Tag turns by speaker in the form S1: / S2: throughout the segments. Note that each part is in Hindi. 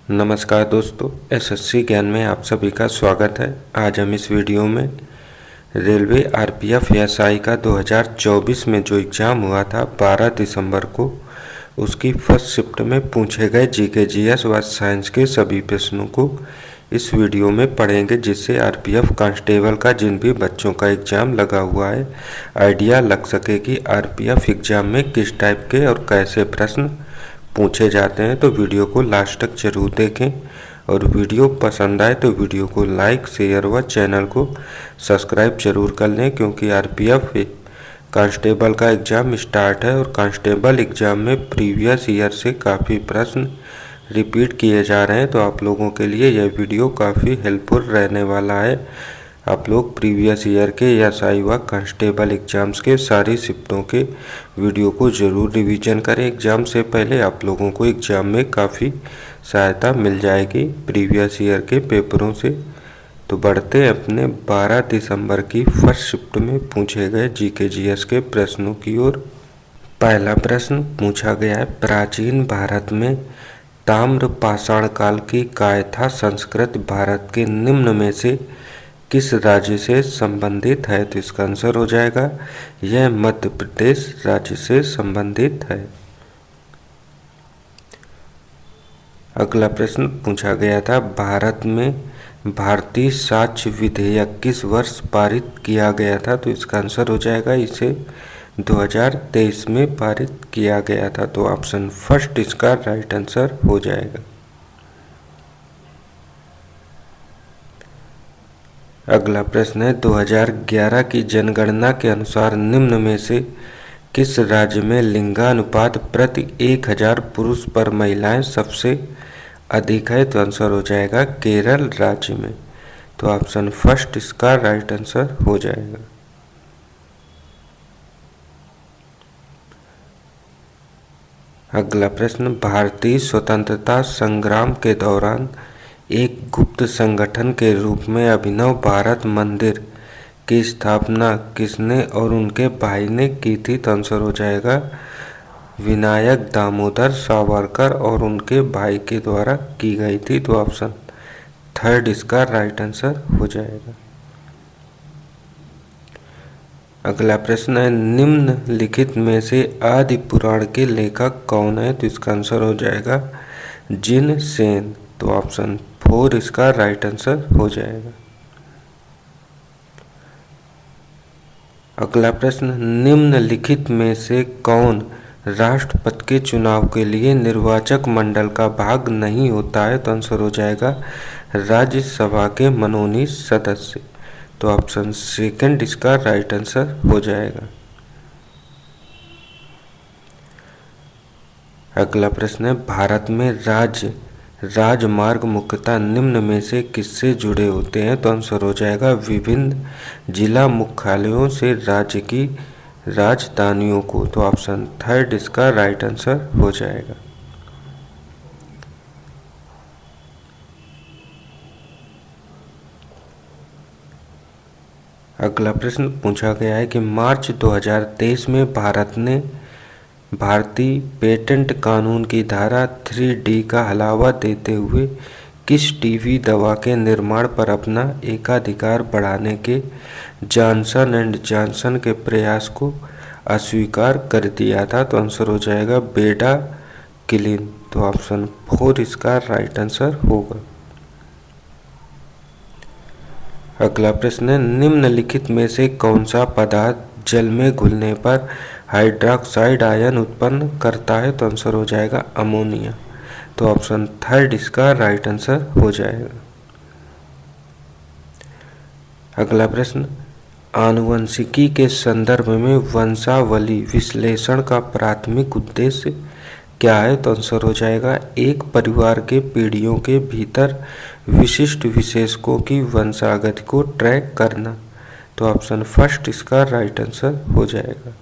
S1: नमस्कार दोस्तों, एसएससी ज्ञान में आप सभी का स्वागत है। आज हम इस वीडियो में रेलवे आरपीएफ एसआई का 2024 में जो एग्ज़ाम हुआ था 12 दिसंबर को, उसकी फर्स्ट शिफ्ट में पूछे गए जीके जीएस व साइंस के सभी प्रश्नों को इस वीडियो में पढ़ेंगे, जिससे आरपीएफ कांस्टेबल का जिन भी बच्चों का एग्ज़ाम लगा हुआ है आइडिया लग सके कि आरपीएफ एग्ज़ाम में किस टाइप के और कैसे प्रश्न पूछे जाते हैं। तो वीडियो को लास्ट तक जरूर देखें और वीडियो पसंद आए तो वीडियो को लाइक, शेयर व चैनल को सब्सक्राइब जरूर कर लें, क्योंकि आरपीएफ कांस्टेबल का एग्ज़ाम स्टार्ट है और कांस्टेबल एग्ज़ाम में प्रीवियस ईयर से काफ़ी प्रश्न रिपीट किए जा रहे हैं। तो आप लोगों के लिए यह वीडियो काफ़ी हेल्पफुल रहने वाला है। आप लोग प्रीवियस ईयर के एसआई व कांस्टेबल एग्ज़ाम्स के सारी शिफ्टों के वीडियो को ज़रूर रिवीजन करें। एग्ज़ाम से पहले आप लोगों को एग्ज़ाम में काफ़ी सहायता मिल जाएगी प्रीवियस ईयर के पेपरों से। तो बढ़ते हैं अपने 12 दिसंबर की फर्स्ट शिफ्ट में पूछे गए जीके जीएस के प्रश्नों की ओर। पहला प्रश्न पूछा गया है, प्राचीन भारत में ताम्र पाषाण काल की कायथा संस्कृति भारत के निम्न में से किस राज्य से संबंधित है? तो इसका आंसर हो जाएगा यह मध्य प्रदेश राज्य से संबंधित है। अगला प्रश्न पूछा गया था, भारत में भारतीय साक्ष्य विधेयक किस वर्ष पारित किया गया था? तो इसका आंसर हो जाएगा इसे 2023 में पारित किया गया था। तो ऑप्शन फर्स्ट इसका राइट आंसर हो जाएगा। अगला प्रश्न है, 2011 की जनगणना के अनुसार निम्न में से किस राज्य में लिंगानुपात प्रति 1000 पुरुष पर महिलाएं सबसे अधिक है? तो आंसर हो जाएगा केरल राज्य में। तो ऑप्शन फर्स्ट इसका राइट आंसर हो जाएगा। अगला प्रश्न, भारतीय स्वतंत्रता संग्राम के दौरान एक गुप्त संगठन के रूप में अभिनव भारत मंदिर की स्थापना किसने और उनके भाई ने की थी? तो आंसर हो जाएगा विनायक दामोदर सावरकर और उनके भाई के द्वारा की गई थी। तो ऑप्शन थर्ड इसका राइट आंसर हो जाएगा। अगला प्रश्न है, निम्नलिखित में से आदि पुराण के लेखक कौन है? तो इसका आंसर हो जाएगा जिन सेन। तो ऑप्शन फोर इसका राइट आंसर हो जाएगा। अगला प्रश्न, निम्नलिखित में से कौन राष्ट्रपति के चुनाव के लिए निर्वाचक मंडल का भाग नहीं होता है? तो आंसर हो जाएगा राज्यसभा के मनोनीत सदस्य। तो ऑप्शन सेकंड इसका राइट आंसर हो जाएगा। अगला प्रश्न है, भारत में राजमार्ग मुख्यतः निम्न में से किससे जुड़े होते हैं? तो आंसर हो जाएगा विभिन्न जिला मुख्यालयों से राज्य की राजधानियों को। तो ऑप्शन थर्ड इसका राइट आंसर हो जाएगा। अगला प्रश्न पूछा गया है कि मार्च 2023 में भारत ने भारतीय पेटेंट कानून की धारा 3D का हलावा देते हुए किस टीबी दवा के निर्माण पर अपना एकाधिकार बढ़ाने के जॉनसन एंड जॉनसन के प्रयास को अस्वीकार कर दिया था? तो आंसर हो जाएगा बेडा किलिन। तो ऑप्शन फोर इसका राइट आंसर होगा। अगला प्रश्न है, निम्नलिखित में से कौन सा पदार्थ जल में घुलने पर हाइड्रोक्साइड आयन उत्पन्न करता है? तो आंसर हो जाएगा अमोनिया। तो ऑप्शन थर्ड इसका राइट आंसर हो जाएगा। अगला प्रश्न, आनुवंशिकी के संदर्भ में वंशावली विश्लेषण का प्राथमिक उद्देश्य क्या है? तो आंसर हो जाएगा एक परिवार के पीढ़ियों के भीतर विशिष्ट विशेषकों की वंशागति को ट्रैक करना। तो ऑप्शन फर्स्ट इसका राइट आंसर हो जाएगा।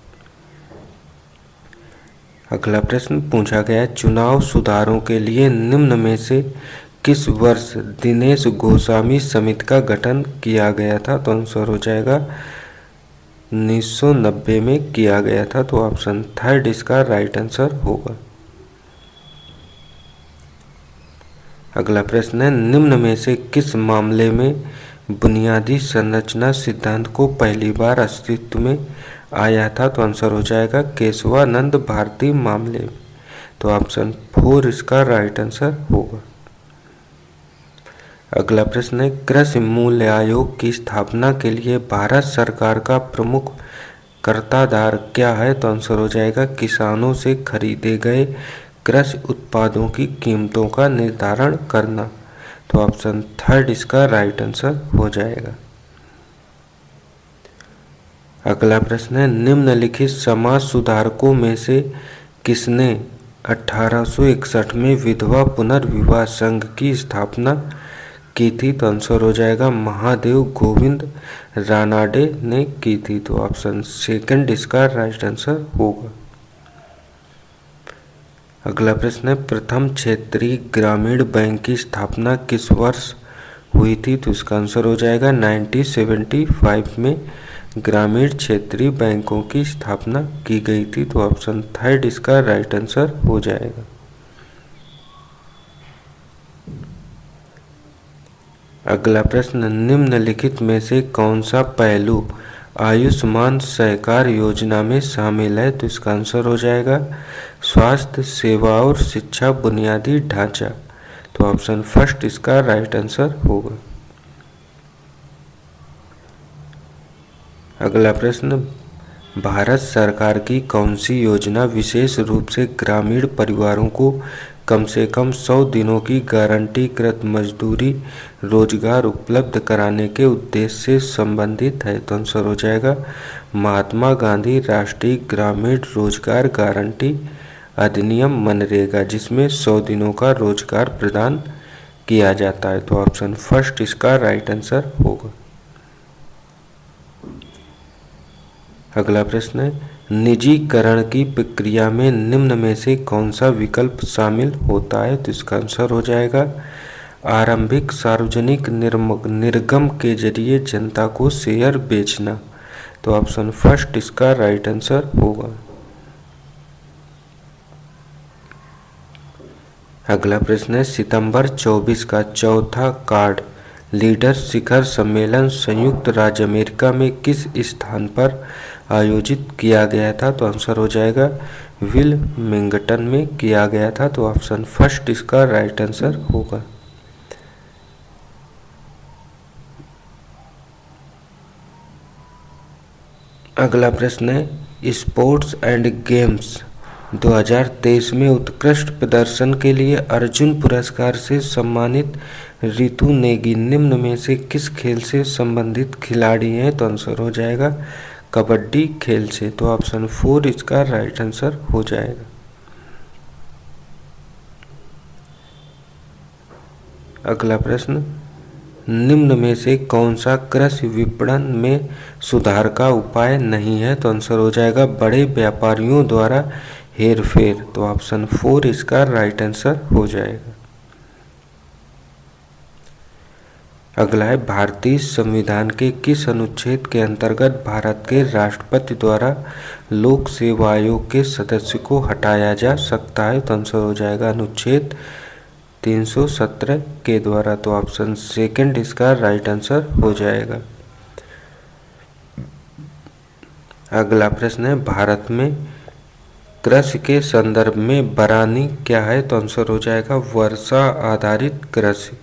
S1: अगला प्रश्न पूछा गया है, चुनाव सुधारों के लिए निम्न में से किस वर्ष दिनेश गोस्वामी समिति का गठन किया गया था? तो आंसर हो जाएगा 1990 में किया गया था। तो ऑप्शन थर्ड इसका राइट आंसर होगा। अगला प्रश्न है, निम्न में से किस मामले में बुनियादी संरचना सिद्धांत को पहली बार अस्तित्व में आया था? तो आंसर हो जाएगा केशवानंद भारती मामले में। तो ऑप्शन 4 इसका राइट आंसर होगा। अगला प्रश्न है, कृषि मूल्य आयोग की स्थापना के लिए भारत सरकार का प्रमुख कर्ताधार क्या है? तो आंसर हो जाएगा किसानों से खरीदे गए कृषि उत्पादों की कीमतों का निर्धारण करना। तो ऑप्शन 3 इसका राइट आंसर हो जाएगा। अगला प्रश्न है, निम्नलिखित समाज सुधारकों में से किसने 1861 में विधवा पुनर्विवाह संघ की स्थापना की थी? तो आंसर हो जाएगा महादेव गोविंद रानाडे ने की थी। तो ऑप्शन 2 इसका राइट आंसर होगा। अगला प्रश्न है, प्रथम क्षेत्रीय ग्रामीण बैंक की स्थापना किस वर्ष हुई थी? तो इसका आंसर हो जाएगा 1975 में ग्रामीण क्षेत्रीय बैंकों की स्थापना की गई थी। तो ऑप्शन 3 इसका राइट आंसर हो जाएगा। अगला प्रश्न, निम्नलिखित में से कौन सा पहलू आयुष्मान सहकार योजना में शामिल है? तो इसका आंसर हो जाएगा स्वास्थ्य सेवा और शिक्षा बुनियादी ढांचा। तो ऑप्शन 1 इसका राइट आंसर होगा। अगला प्रश्न, भारत सरकार की कौन सी योजना विशेष रूप से ग्रामीण परिवारों को कम से कम 100 दिनों की गारंटीकृत मजदूरी रोजगार उपलब्ध कराने के उद्देश्य से संबंधित है? तो आंसर हो जाएगा महात्मा गांधी राष्ट्रीय ग्रामीण रोजगार गारंटी अधिनियम मनरेगा, जिसमें 100 दिनों का रोजगार प्रदान किया जाता है। तो ऑप्शन 1 इसका राइट आंसर होगा। अगला प्रश्न है, निजीकरण की प्रक्रिया में निम्न में से कौन सा विकल्प शामिल होता है? तो इसका आंसर हो जाएगा आरंभिक सार्वजनिक निर्गम के जरिए जनता को शेयर बेचना। तो ऑप्शन 1 इसका राइट आंसर होगा। अगला प्रश्न है, सितंबर 24 का चौथा कार्ड लीडर शिखर सम्मेलन संयुक्त राज्य अमेरिका में किस स्थान पर आयोजित किया गया था? तो आंसर हो जाएगा विलमिंगटन में किया गया था। तो ऑप्शन 1 इसका राइट आंसर होगा। अगला प्रश्न है, स्पोर्ट्स एंड गेम्स 2023 में उत्कृष्ट प्रदर्शन के लिए अर्जुन पुरस्कार से सम्मानित रितु नेगी निम्न में से किस खेल से संबंधित खिलाड़ी हैं? तो आंसर हो जाएगा कबड्डी खेल से। तो ऑप्शन 4 इसका राइट आंसर हो जाएगा। अगला प्रश्न, निम्न में से कौन सा कृषि विपणन में सुधार का उपाय नहीं है? तो आंसर हो जाएगा बड़े व्यापारियों द्वारा हेरफेर। तो ऑप्शन 4 इसका राइट आंसर हो जाएगा। अगला है, भारतीय संविधान के किस अनुच्छेद के अंतर्गत भारत के राष्ट्रपति द्वारा लोक सेवा आयोग के सदस्य को हटाया जा सकता है? तो आंसर हो जाएगा अनुच्छेद 317 के द्वारा। तो ऑप्शन 2 इसका राइट आंसर हो जाएगा। अगला प्रश्न है, भारत में कृषि के संदर्भ में बरानी क्या है? तो आंसर हो जाएगा वर्षा आधारित कृषि।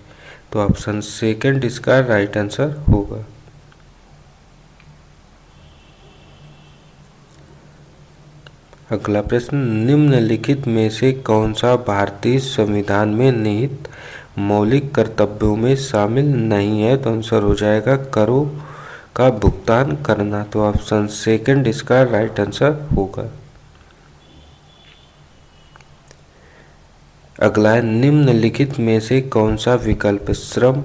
S1: तो ऑप्शन 2 इसका राइट आंसर होगा। अगला प्रश्न, निम्नलिखित में से कौन सा भारतीय संविधान में निहित मौलिक कर्तव्यों में शामिल नहीं है? तो आंसर हो जाएगा करों का भुगतान करना। तो ऑप्शन 2 इसका राइट आंसर होगा। अगला है, निम्नलिखित में से कौन सा विकल्प श्रम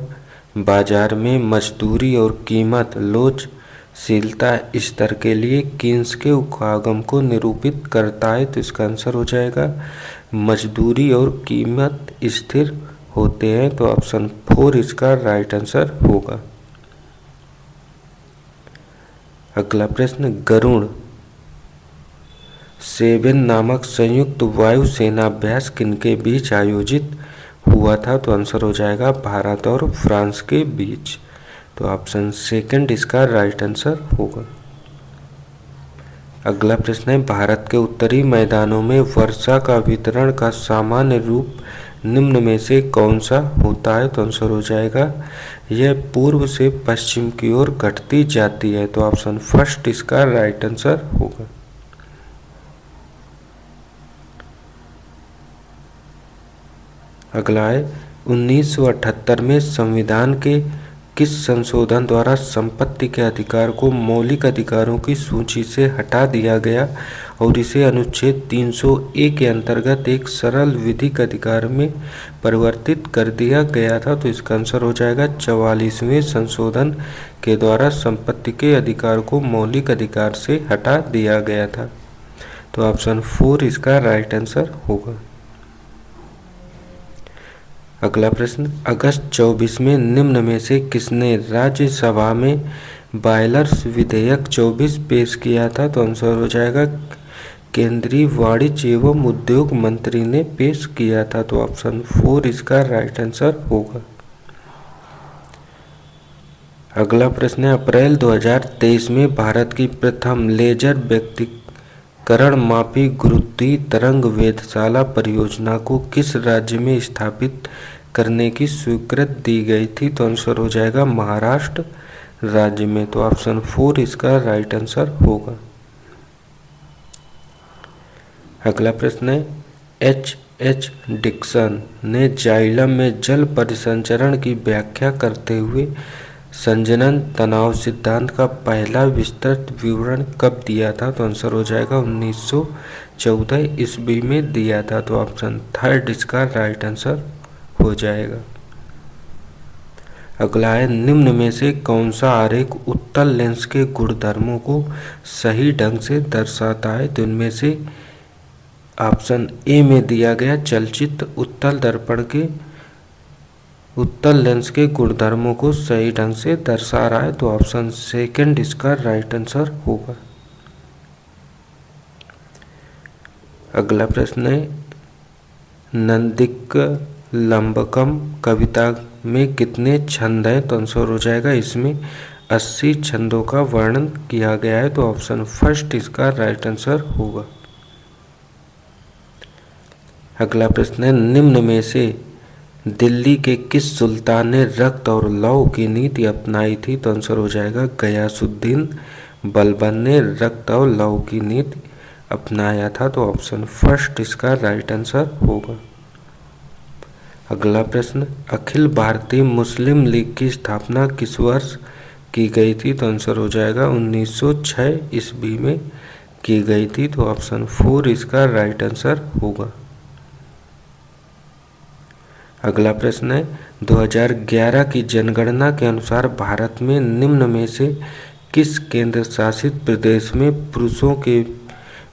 S1: बाजार में मजदूरी और कीमत लोचशीलता स्तर के लिए कीन्स के उपागम को निरूपित करता है? तो इसका आंसर हो जाएगा मजदूरी और कीमत स्थिर होते हैं। तो ऑप्शन 4 इसका राइट आंसर होगा। अगला प्रश्न, गरुड़ 7 नामक संयुक्त वायुसेना अभ्यास किनके बीच आयोजित हुआ था? तो आंसर हो जाएगा भारत और फ्रांस के बीच। तो ऑप्शन सेकंड इसका राइट आंसर होगा। अगला प्रश्न है, भारत के उत्तरी मैदानों में वर्षा का वितरण का सामान्य रूप निम्न में से कौन सा होता है? तो आंसर हो जाएगा यह पूर्व से पश्चिम की ओर घटती जाती है। तो ऑप्शन फर्स्ट इसका राइट आंसर होगा। अगला है, 1978 में संविधान के किस संशोधन द्वारा संपत्ति के अधिकार को मौलिक अधिकारों की सूची से हटा दिया गया और इसे अनुच्छेद 300A के अंतर्गत एक सरल विधिक अधिकार में परिवर्तित कर दिया गया था? तो इसका आंसर हो जाएगा 44वें संशोधन के द्वारा संपत्ति के अधिकार को मौलिक अधिकार से हटा दिया गया था। तो ऑप्शन 4 इसका राइट आंसर होगा। अगला प्रश्न, अगस्त 24 में निम्न में से किसने राज्यसभा में बायलर्स विधेयक 24 पेश किया था? तो आंसर हो जाएगा केंद्रीय वाणिज्य एवं उद्योग मंत्री ने पेश किया था। तो ऑप्शन 4 इसका राइट आंसर होगा। अगला प्रश्न है, अप्रैल 2023 में भारत की प्रथम लेजर व्यक्तिकरण मापी गुरुत्वीय तरंग वेधशाला परियोजना को किस राज्य में स्थापित करने की स्वीकृति दी गई थी? तो आंसर हो जाएगा महाराष्ट्र राज्य में। तो ऑप्शन 4 इसका राइट आंसर होगा। अगला प्रश्न है, H. डिक्सन ने जाइलम में जल परिसंचरण की व्याख्या करते हुए संजनन तनाव सिद्धांत का पहला विस्तृत विवरण कब दिया था? तो आंसर हो जाएगा 1914 ईस्वी में दिया था। तो ऑप्शन थर्ड इसका राइट आंसर हो जाएगा। अगला है, निम्न में से कौन सा आरेख उत्तल लेंस के गुणधर्मों को सही ढंग से दर्शाता है? तो इनमें से ऑप्शन ए में दिया गया चलचित्र उत्तल दर्पण के उत्तल लेंस के गुणधर्मों को सही ढंग से दर्शा रहा है। तो ऑप्शन सेकंड इसका राइट आंसर होगा। अगला प्रश्न है, नंदिक लंबकम कविता में कितने छंद हैं? तो आंसर हो जाएगा इसमें 80 छंदों का वर्णन किया गया है। तो ऑप्शन फर्स्ट इसका राइट आंसर होगा। अगला प्रश्न है, निम्न में से दिल्ली के किस सुल्तान ने रक्त और लौ की नीति अपनाई थी? तो आंसर हो जाएगा गयासुद्दीन बलबन ने रक्त और लौ की नीति अपनाया था। तो ऑप्शन फर्स्ट इसका राइट आंसर होगा। अगला प्रश्न, अखिल भारतीय मुस्लिम लीग की स्थापना किस वर्ष की गई थी? तो आंसर हो जाएगा 1906 ईस्वी में की गई थी। तो ऑप्शन 4 इसका राइट आंसर होगा। अगला प्रश्न है, 2011 की जनगणना के अनुसार भारत में निम्न में से किस केंद्र शासित प्रदेश में पुरुषों के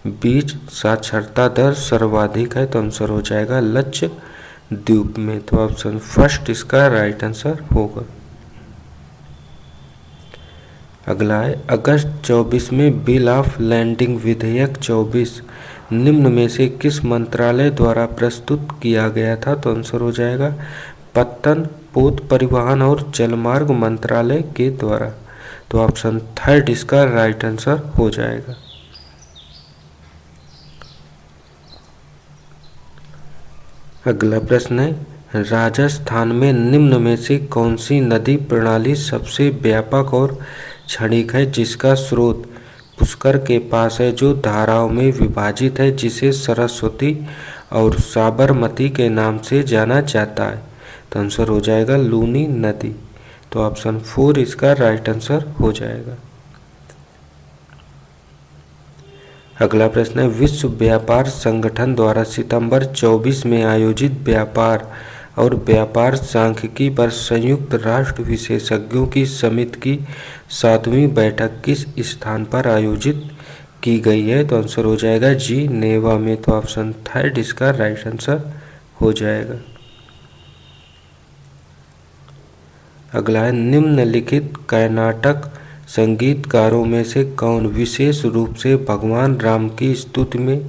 S1: बीच साक्षरता दर सर्वाधिक है? तो आंसर हो जाएगा लक्षद्वीप में। तो ऑप्शन फर्स्ट इसका राइट आंसर होगा। अगला है, अगस्त 24 में बिल ऑफ लैंडिंग विधेयक 24 निम्न में से किस मंत्रालय द्वारा प्रस्तुत किया गया था? तो आंसर हो जाएगा पत्तन, पोत परिवहन और जलमार्ग मंत्रालय के द्वारा। तो ऑप्शन थर्ड इसका राइट आंसर हो जाएगा। अगला प्रश्न है, राजस्थान में निम्न में से कौन सी नदी प्रणाली सबसे व्यापक और क्षणिक है जिसका स्रोत पुष्कर के पास है, जो धाराओं में विभाजित है, जिसे सरस्वती और साबरमती के नाम से जाना जाता है? तो आंसर हो जाएगा लूनी नदी। तो ऑप्शन 4 इसका राइट आंसर हो जाएगा। अगला प्रश्न है, विश्व व्यापार संगठन द्वारा सितंबर 24 में आयोजित व्यापार और व्यापार सांख्यिकी पर संयुक्त राष्ट्र विशेषज्ञों की समिति की 7वीं बैठक किस स्थान पर आयोजित की गई है? तो आंसर हो जाएगा जिनेवा में। तो ऑप्शन थर्ड इसका राइट आंसर हो जाएगा। अगला है, निम्नलिखित कर्नाटक संगीतकारों में से कौन विशेष रूप से भगवान राम की स्तुति में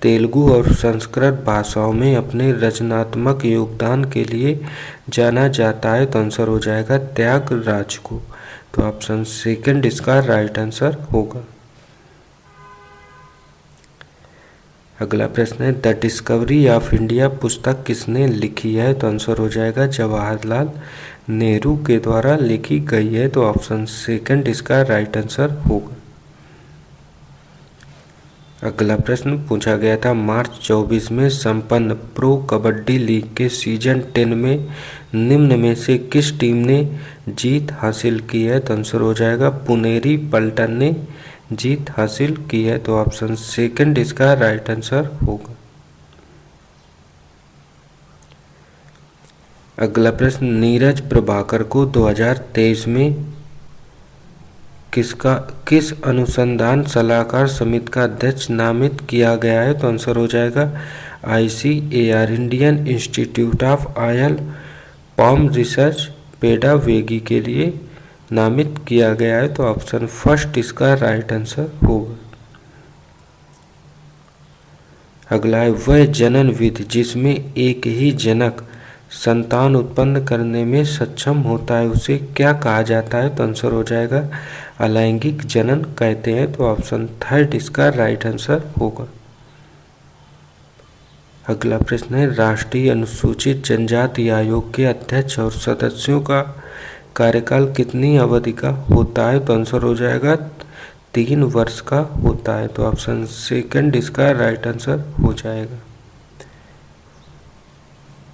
S1: तेलुगु और संस्कृत भाषाओं में अपने रचनात्मक योगदान के लिए जाना जाता है? तो आंसर हो जाएगा त्यागराज को। तो ऑप्शन सेकंड इसका राइट आंसर होगा। अगला प्रश्न है, द डिस्कवरी ऑफ इंडिया पुस्तक किसने लिखी है? तो आंसर हो जाएगा जवाहरलाल नेहरू के द्वारा लिखी गई है। तो ऑप्शन सेकंड इसका राइट आंसर होगा। अगला प्रश्न पूछा गया था, मार्च 24 में संपन्न प्रो कबड्डी लीग के सीजन 10 में निम्न में से किस टीम ने जीत हासिल की है? तो आंसर हो जाएगा पुनेरी पल्टन ने जीत हासिल की है। तो ऑप्शन सेकंड इसका राइट आंसर होगा। अगला प्रश्न, नीरज प्रभाकर को 2023 में किस अनुसंधान सलाहकार समिति का अध्यक्ष नामित किया गया है? तो आंसर हो जाएगा ICAR Indian institute of oil palm research pedagogy के लिए नामित किया गया है। तो ऑप्शन फर्स्ट इसका राइट आंसर होगा। अगला है, वह जनन विधि जिसमें एक ही जनक संतान उत्पन्न करने में सक्षम होता है उसे क्या कहा जाता है? तो आंसर हो जाएगा अलैंगिक जनन कहते हैं। तो ऑप्शन थर्ड इसका राइट आंसर होगा। अगला प्रश्न है, राष्ट्रीय अनुसूचित जनजाति आयोग के अध्यक्ष और सदस्यों का कार्यकाल कितनी अवधि का होता है? तो आंसर हो जाएगा 3 वर्ष का होता है। तो ऑप्शन सेकंड इसका राइट आंसर हो जाएगा।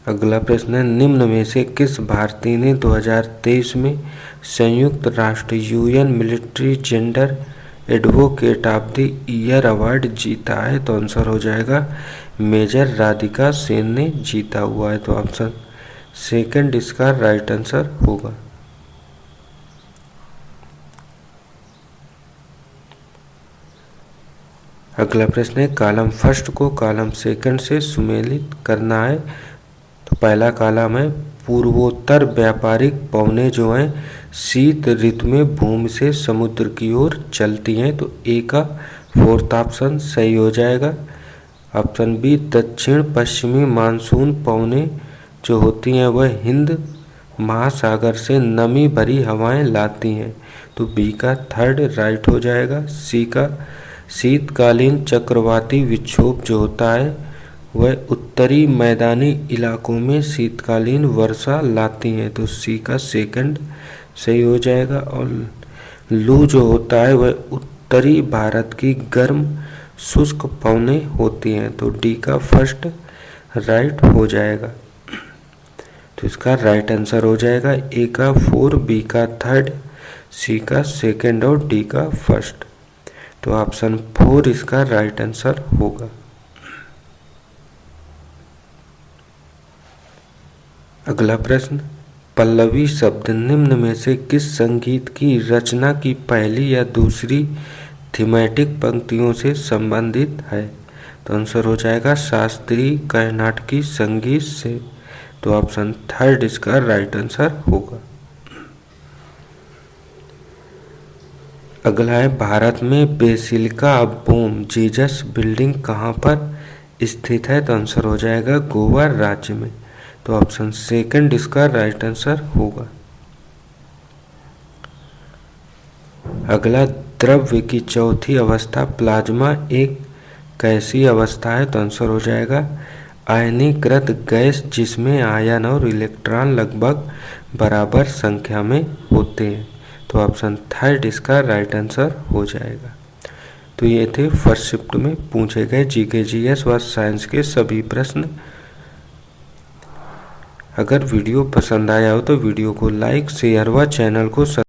S1: अगला प्रश्न है, निम्न में से किस भारतीय ने 2023 में संयुक्त राष्ट्र UN military gender advocate of the year award जीता है? तो आंसर हो जाएगा मेजर राधिका सेन ने जीता हुआ है। तो ऑप्शन सेकंड इसका राइट आंसर होगा। अगला प्रश्न है, कॉलम फर्स्ट को कॉलम सेकंड से सुमेलित करना है। तो पहला कॉलम है, पूर्वोत्तर व्यापारिक पवनें जो हैं शीत ऋतु में भूमि से समुद्र की ओर चलती हैं। तो ए का फोर्थ ऑप्शन सही हो जाएगा। ऑप्शन बी, दक्षिण पश्चिमी मानसून पवनें जो होती हैं वह हिंद महासागर से नमी भरी हवाएं लाती हैं। तो बी का थर्ड राइट हो जाएगा। सी का शीतकालीन चक्रवाती विक्षोभ जो होता है वह उत्तरी मैदानी इलाकों में शीतकालीन वर्षा लाती हैं। तो सी का सेकंड सही हो जाएगा। और लू जो होता है वह उत्तरी भारत की गर्म शुष्क पवनें होती हैं। तो डी का फर्स्ट राइट हो जाएगा। तो इसका राइट आंसर हो जाएगा ए का 4, बी का थर्ड, सी का सेकंड और डी का फर्स्ट। तो ऑप्शन 4 इसका राइट आंसर होगा। अगला प्रश्न, पल्लवी शब्द निम्न में से किस संगीत की रचना की पहली या दूसरी थीमेटिक पंक्तियों से संबंधित है? तो आंसर हो जाएगा शास्त्रीय कर्नाटकी संगीत से। तो ऑप्शन थर्ड इसका राइट आंसर होगा। अगला है, भारत में basilica of Bom Jesus building कहाँ पर स्थित है? तो आंसर हो जाएगा गोवा राज्य में। तो ऑप्शन सेकंड इसका राइट आंसर होगा। अगला, द्रव्य की चौथी अवस्था प्लाज्मा एक कैसी अवस्था है? तो आंसर हो जाएगा आयनीकृत गैस जिसमें आयन और इलेक्ट्रॉन लगभग बराबर संख्या में होते हैं। तो ऑप्शन थर्ड इसका राइट आंसर हो जाएगा। तो ये थे फर्स्ट शिफ्ट में पूछे गए जीके जीएस व साइंस के सभी प्रश्न। अगर वीडियो पसंद आया हो तो वीडियो को लाइक शेयर व चैनल को